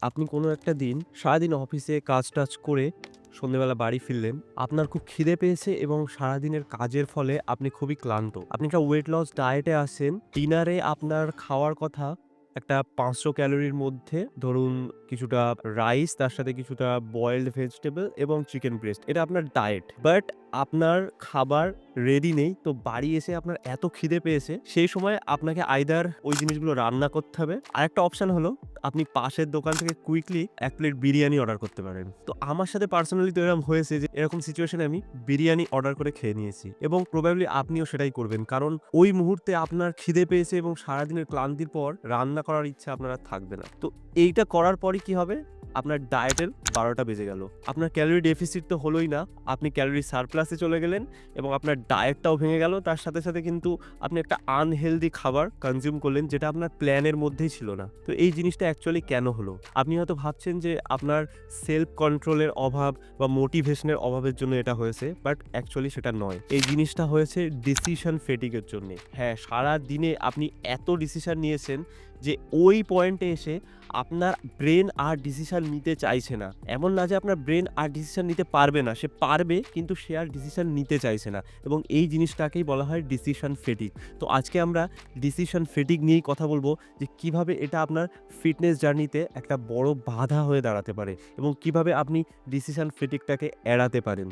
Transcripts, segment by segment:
আপনি কোনো একটা দিন সারাদিন অফিসে কাজ-টাজ করে সন্ধ্যেবেলা বাড়ি ফিরলেন। আপনার খুব খিদে পেয়েছে এবং সারাদিনের কাজের ফলে আপনি খুবই ক্লান্ত। আপনি একটা ওয়েট লস ডায়েটে আছেন। ডিনারে আপনার খাওয়ার কথা একটা ৫০০ ক্যালোরির মধ্যে ধরুন কিছুটা রাইস, তার সাথে কিছুটা বয়েলড ভেজিটেবল এবং চিকেন ব্রেস্ট। এটা আপনার ডায়েট। বাট আপনার খাবার রেডি নেই। তো বাড়ি এসে আপনার এত খিদে পেয়েছে, সেই সময় আপনাকে আইদার ওই জিনিসগুলো রান্না করতে হবে। আরেকটা অপশন হলো আপনি পাশের দোকান থেকে কুইকলি ১ প্লেট বিরিয়ানি অর্ডার করতে পারেন। তো আমার সাথে পার্সোনালি তো এরকম হয়েছে যে এরকম সিচুয়েশনে আমি বিরিয়ানি অর্ডার করে খেয়ে নিয়েছি এবং প্রবাবলি আপনিও সেটাই করবেন। কারণ ওই মুহূর্তে আপনার খিদে পেয়েছে এবং সারাদিনের ক্লান্তির পর রান্না করার ইচ্ছা আপনার আর থাকবে না। তো এইটা করার পরই কি হবে? আপনার ডায়েটের ১২টা বেজে গেল। আপনার ক্যালোরি ডেফিসিট তো হলোই না, আপনি ক্যালোরি সারপ্লাসে চলে গেলেন এবং আপনার ডায়েটটাও ভেঙে গেল। তার সাথে, সাথে কিন্তু আপনি একটা আনহেলথি খাবার কনজিউম করলেন যেটা আপনার প্ল্যানের মধ্যেই ছিল না। তো এই জিনিসটা অ্যাকচুয়ালি কেন হলো? আপনি হয়তো ভাবছেন যে আপনার সেলফ কন্ট্রোলের অভাব বা মোটিভেশনের অভাবের জন্য এটা হয়েছে। বাট অ্যাকচুয়ালি সেটা নয়। এই জিনিসটা হয়েছে ডিসিশন ফেটিগ এর জন্যে। হ্যাঁ, সারাদিনে আপনি এত ডিসিশন নিয়েছেন যে ওই পয়েন্টে এসে আপনার ব্রেন আর ডিসিশন নিতে চাইছে না। এমন না যে আপনার ব্রেন আর ডিসিশন নিতে পারবে না। সে পারবে কিন্তু সে আর ডিসিশন নিতে চাইছে না। এবং এই জিনিসটাকেই বলা হয় ডিসিশন ফেটিগ। তো আজকে আমরা ডিসিশন ফেটিগ নিয়েই কথা বলব যে কিভাবে এটা আপনার ফিটনেস জার্নিতে একটা বড় বাধা হয়ে দাঁড়াতে পারে এবং কিভাবে আপনি ডিসিশন ফেটিগটাকে এড়াতে পারেন।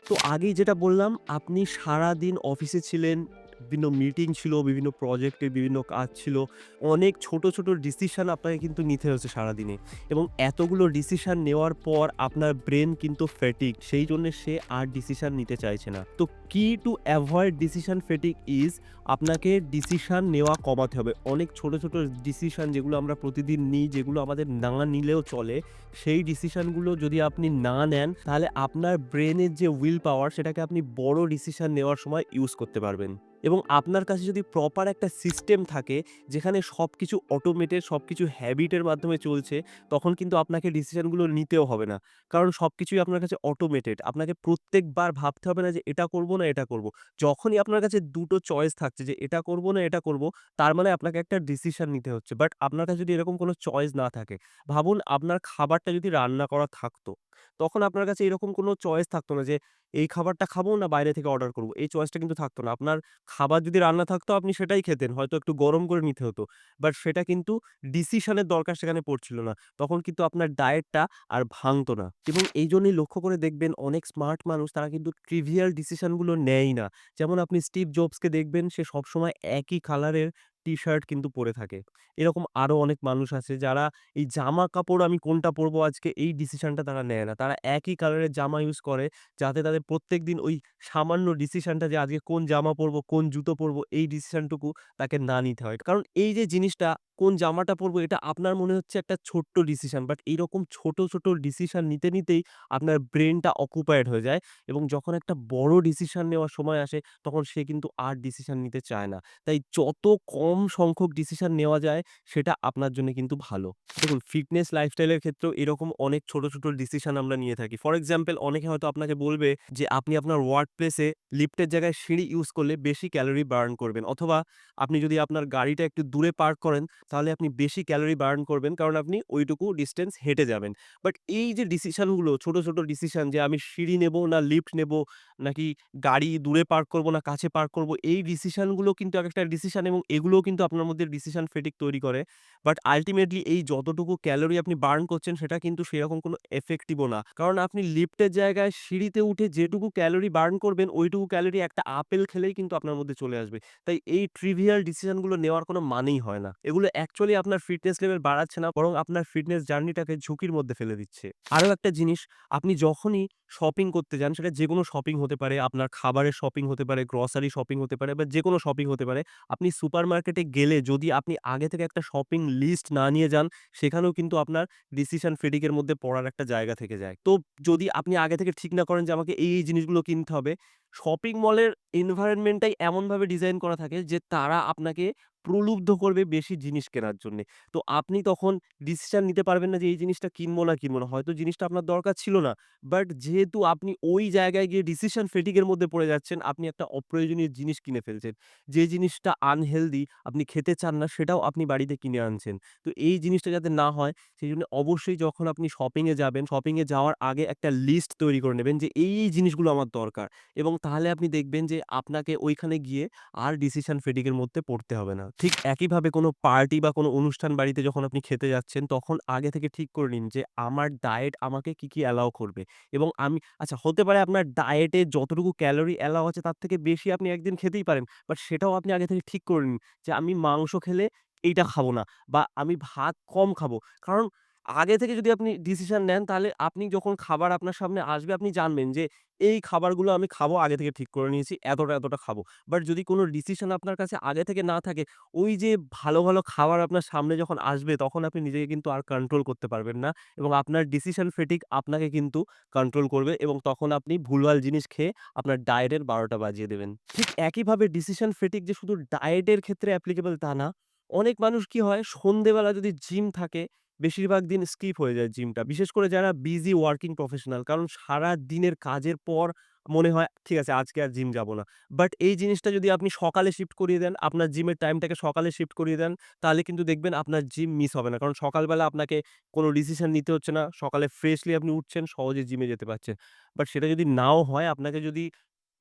তো আগেই যেটা বললাম, আপনি সারাদিন অফিসে ছিলেন, বিভিন্ন মিটিং ছিল, বিভিন্ন প্রজেক্টের বিভিন্ন কাজ ছিল। অনেক ছোট, ছোট ডিসিশন আপনাকে কিন্তু নিতে হয়েছে সারাদিনে এবং এতগুলো ডিসিশন নেওয়ার পর আপনার ব্রেন কিন্তু ফ্যাটিগড, সেইজন্যে সে আর ডিসিশন নিতে চাইছে না। তো কি to avoid decision fatigue is আপনাকে ডিসিশন নেওয়া কমাতে হবে। অনেক ছোট, ছোট ডিসিশন যেগুলো আমরা প্রতিদিন নিই, যেগুলো আমাদের না নিলেও চলে, সেই ডিসিশনগুলো যদি আপনি না নেন, তাহলে আপনার ব্রেনের যে উইল পাওয়ার সেটাকে আপনি বড় ডিসিশন নেওয়ার সময় ইউজ করতে পারবেন। এবং আপনার কাছে যদি প্রপার একটা সিস্টেম থাকে, যেখানে সবকিছু অটোমেটেড, সবকিছু হ্যাবিটের মাধ্যমে চলছে, তখন কিন্তু আপনাকে ডিসিশনগুলো নিতেও হবে না। কারণ সবকিছুই আপনার কাছে অটোমেটেড। আপনাকে প্রত্যেকবার ভাবতে হবে না যে এটা করব না এটা করব। যখনই আপনার কাছে ২ টো চয়েস থাকছে যে এটা করব না এটা করব, তার মানে আপনাকে একটা ডিসিশন নিতে হচ্ছে। বাট আপনার কাছে যদি এরকম কোনো চয়েস না থাকে, ভাবুন আপনার খাবারটা যদি রান্না করা থাকতো, তখন আপনার কাছে এরকম কোনো চয়েস থাকতো না যে এই খাবারটা খাবো না বাইরে থেকে অর্ডার করব। এই চয়েসটা কিন্তু থাকতো না। আপনার খাবার যদি রান্না থাকতো আপনি সেটাই খেতেন। হয়তো একটু গরম করে নিতে হতো। বাট সেটা কিন্তু ডিসিশনের দরকার সেখানে পড়ছিল না। তখন কিন্তু আপনার ডায়েটটা আর ভাঙতো না। এবং এইজন্যই লক্ষ্য করে দেখবেন অনেক স্মার্ট মানুষ তারা কিন্তু ট্রিভিয়াল ডিসিশন গুলো নেয়ই না। যেমন আপনি স্টিভ জবসকে দেখবেন সে সবসময় একই কালারের টি-শার্ট কিন্তু পরে থাকে। এরকম আরো অনেক মানুষ আছে যারা এই জামা-কাপড় আমি কোনটা পরবো আজকে এই ডিসিশনটা তারা নেয় না। তারা একই কালারের জামা ইউজ করে যাতে তাদের প্রত্যেকদিন ওই সামান্য ডিসিশনটা যে আজকে কোন জামা পরবো, কোন জুতো পরবো এই ডিসিশনটুকু তাকে না নিতে হয়। কারণ এই যে জিনিসটা কোন জামাটা পরবো এটা আপনার মনে হচ্ছে একটা ছোট্ট ডিসিশন। বাট এইরকম ছোট, ছোট ডিসিশন নিতে, নিতেই আপনার ব্রেইনটা অকুপায়েড হয়ে যায় এবং যখন একটা বড় ডিসিশন নেওয়ার সময় আসে তখন সে কিন্তু আর ডিসিশন নিতে চায় না। তাই যত কম সংখ্যক ডিসিশন নেওয়া যায় সেটা আপনার জন্য কিন্তু ভালো। দেখুন ফিটনেস লাইফস্টাইলের ক্ষেত্রেও এরকম অনেক ছোট, ছোট ডিসিশন আমরা নিয়ে থাকি। ফর এক্সাম্পল অনেকে হয়তো আপনাকে বলবে যে আপনি আপনার ওয়ার্ক প্লেসে লিফটের জায়গায় সিঁড়ি ইউজ করলে বেশি ক্যালোরি বার্ন করবেন। অথবা আপনি যদি আপনার গাড়িটা একটু দূরে পার্ক করেন তাহলে আপনি বেশি ক্যালোরি বার্ন করবেন কারণ আপনি ওইটুকু ডিসট্যান্স হেঁটে যাবেন। বাট এই যে ডিসিশনগুলো ছোট, ছোট ডিসিশন যে আমি সিঁড়ি নেবো না লিফট নেবো নাকি গাড়ি দূরে পার্ক করব না কাছে পার্ক করব, এই ডিসিশনগুলো কিন্তু একেকটা ডিসিশন এবং এগুলোও কিন্তু আপনার মধ্যে ডিসিশন ফেটিগ তৈরি করে। বাট আল্টিমেটলি এই যতটুকু ক্যালোরি আপনি বার্ন করছেন সেটা কিন্তু সেরকম কোনো এফেক্টিভও না। কারণ আপনি লিফটের জায়গায় সিঁড়িতে উঠে যেটুকু ক্যালোরি বার্ন করবেন ওইটুকু ক্যালোরি একটা আপেল খেলেই কিন্তু আপনার মধ্যে চলে আসবে। তাই এই ট্রিভিয়াল ডিসিশনগুলো নেওয়ার কোনো মানেই হয় না। এগুলো অ্যাকচুয়ালি আপনার ফিটনেস লেভেল বাড়াচ্ছে না বরং আপনার ফিটনেস জার্নিটাকে ঝুঁকির মধ্যে ফেলে দিচ্ছে। আরো একটা জিনিস, আপনি যখনই শপিং করতে যান সেটা যেকোনো শপিং হতে পারে, আপনার খাবারের শপিং হতে পারে, গ্রোসারি শপিং হতে পারে বা যেকোনো শপিং হতে পারে। আপনি সুপারমার্কেটে গেলে যদি আপনি আগে থেকে একটা শপিং লিস্ট না নিয়ে যান, সেখানেও কিন্তু আপনার ডিসিশন ফেটিগ এর মধ্যে পড়ার একটা জায়গা থেকে যায়। তো যদি আপনি আগে থেকে ঠিক না করেন যে আমাকে এই জিনিসগুলো কিনতে হবে, শপিং মলের এনভায়রনমেন্টটাই এমনভাবে ডিজাইন করা থাকে যে তারা আপনাকে প্রলুব্ধ করবে বেশি জিনিস কেনার জন্যে। তো আপনি তখন ডিসিশন নিতে পারবেন না যে এই জিনিসটা কিনবো না কিনবো না। হয়তো জিনিসটা আপনার দরকার ছিল না। বাট যেহেতু আপনি ওই জায়গায় গিয়ে ডিসিশন ফেটিগ এর মধ্যে পড়ে যাচ্ছেন, আপনি একটা অপ্রয়োজনীয় জিনিস কিনে ফেলছেন। যে জিনিসটা আনহেলথি আপনি খেতে চান না সেটাও আপনি বাড়িতে কিনে আনছেন। তো এই জিনিসটা যাতে না হয় সেজন্য অবশ্যই যখন আপনি শপিং এ যাবেন, শপিং এ যাওয়ার আগে একটা লিস্ট তৈরি করে নেবেন যে এই জিনিসগুলো আমার দরকার। এবং তাহলে আপনি দেখবেন যে আপনাকে ওইখানে গিয়ে আর ডিসিশন ফেটিগ এর মধ্যে পড়তে হবে না। ঠিক একইভাবে কোনো পার্টি বা কোনো অনুষ্ঠান বাড়িতে যখন আপনি খেতে যাচ্ছেন, তখন আগে থেকে ঠিক করে নিন যে আমার ডায়েট আমাকে কি, কি অ্যালাও করবে। এবং আমি আচ্ছা হতে পারে আপনার ডায়েটে যতটুকু ক্যালোরি অ্যালাও আছে তার থেকে বেশি আপনি একদিন খেতেই পারেন। বাট সেটাও আপনি আগে থেকে ঠিক করে নিন যে আমি মাংস খেলে এইটা খাবো না বা আমি ভাত কম খাবো। কারণ আগে থেকে যদি আপনি ডিসিশন নেন তাহলে আপনি যখন খাবার আপনার সামনে আসবে আপনি জানবেন যে এই খাবারগুলো আমি খাবো আগে থেকে ঠিক করে নিয়েছি। এতটা, এতটা খাবো। বাট যদি কোন ডিসিশন আপনার কাছে আগে থেকে না থাকে, ওই যে ভালো, ভালো খাবার আপনার সামনে যখন আসবে তখন আপনি নিজেকে কিন্তু আর কন্ট্রোল করতে পারবেন না এবং আপনার ডিসিশন ফেটিগ আপনাকে কিন্তু কন্ট্রোল করবে এবং তখন আপনি ভুলভাল জিনিস খেয়ে আপনার ডায়েটের ১২টা বাজিয়ে দেবেন। ঠিক একইভাবে ডিসিশন ফেটিগ যে শুধু ডায়েটের ক্ষেত্রে অ্যাপ্লিকেবল তা না। অনেক মানুষ কি হয় সন্ধ্যেবেলা যদি জিম থাকে, বেশিরভাগ দিন স্কিপ হয়ে যায় জিমটা। বিশেষ করে যারা বিজি ওয়ার্কিং প্রফেশনাল। কারণ সারাদিনের কাজের পর মনে হয় ঠিক আছে আজকে আর জিম যাব না। বাট এই জিনিসটা যদি আপনি সকালে শিফট করিয়ে দেন, আপনার জিমের টাইমটাকে সকালে শিফট করিয়ে দেন, তাহলে কিন্তু দেখবেন আপনার জিম মিস হবে না। কারণ সকালবেলা আপনাকে কোন ডিসিশন নিতে হচ্ছে না। সকালে ফ্রেশলি আপনি উঠছেন, সহজে জিমে যেতে পারছেন। বাট সেটা যদি নাও হয়, আপনাকে যদি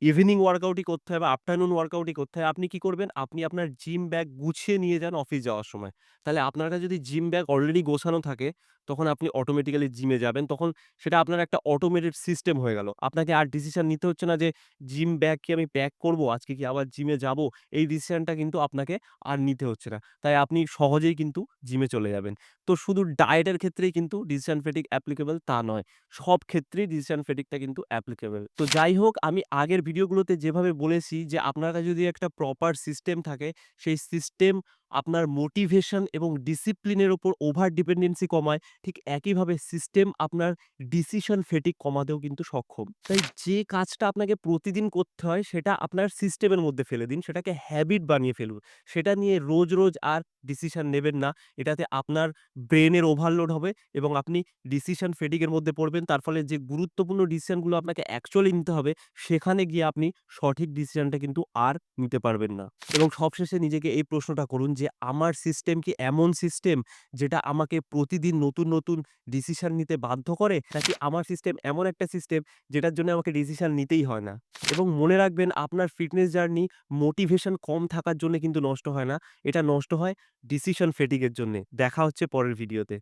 ইভনিং ওয়ার্কআউটই করতে হয় বা আফটারনুন ওয়ার্কআউটই করতে হয়, আপনি কি করবেন? আপনি আপনার জিম ব্যাগ গুছিয়ে নিয়ে যান অফিস যাওয়ার সময়। তাহলে আপনার কাছে যদি জিম ব্যাগ অলরেডি গোছানো থাকে, তখন আপনি অটোমেটিক্যালি জিমে যাবেন। তখন সেটা আপনার একটা অটোমেটেড সিস্টেম হয়ে গেল। আপনাকে আর ডিসিশন নিতে হচ্ছে না যে জিম ব্যাগ কি আমি প্যাক করব? আজকে কি আবার জিমে যাবো? এই ডিসিশনটা কিন্তু আপনাকে আর নিতে হচ্ছে না। তাই আপনি সহজেই কিন্তু জিমে চলে যাবেন। তো শুধু ডায়েটের ক্ষেত্রেই কিন্তু ডিসিশন ফেটিগ অ্যাপ্লিকেবল তা নয়। সব ক্ষেত্রেই ডিসিশন ফেটিগটা কিন্তু অ্যাপ্লিকেবল। তো যাই হোক আমি আগের ভিডিওগুলোতে যেভাবে বলেছি যে আপনার কাছে যদি একটা প্রপার সিস্টেম থাকে, সেই সিস্টেম আপনার মোটিভেশন এবং ডিসিপ্লিনের উপর ওভার ডিপেন্ডেন্সি কমায়। ঠিক একইভাবে সিস্টেম আপনার ডিসিশন ফেটিগ কমাতেও কিন্তু সক্ষম। তাই যে কাজটা আপনাকে প্রতিদিন করতে হয় সেটা আপনার সিস্টেমের মধ্যে ফেলে দিন। সেটাকে হ্যাবিট বানিয়ে ফেলুন। সেটা নিয়ে রোজ, রোজ আর ডিসিশন নেবেন না। এটাতে আপনার ব্রেইনের ওভারলোড হবে এবং আপনি ডিসিশন ফেটিগ এর মধ্যে পড়বেন। তার ফলে যে গুরুত্বপূর্ণ ডিসিশনগুলো আপনাকে অ্যাকচুয়ালি নিতে হবে, সেখানে গিয়ে আপনি সঠিক ডিসিশনটা কিন্তু আর নিতে পারবেন না। এবং সবশেষে নিজেকে এই প্রশ্নটা করুন যে, আমার সিস্টেম কি এমন সিস্টেম যেটা আমাকে প্রতিদিন নতুন, নতুন ডিসিশন নিতে বাধ্য করে? নাকি আমার সিস্টেম এমন একটা সিস্টেম যেটার জন্য আমাকে ডিসিশন নিতেই হয় না? এবং মনে রাখবেন আপনার ফিটনেস জার্নি মোটিভেশন কম থাকার জন্য কিন্তু নষ্ট হয় না। এটা নষ্ট হয় ডিসিশন ফেটিগ এর জন্যে। দেখা হচ্ছে পরের ভিডিওতে।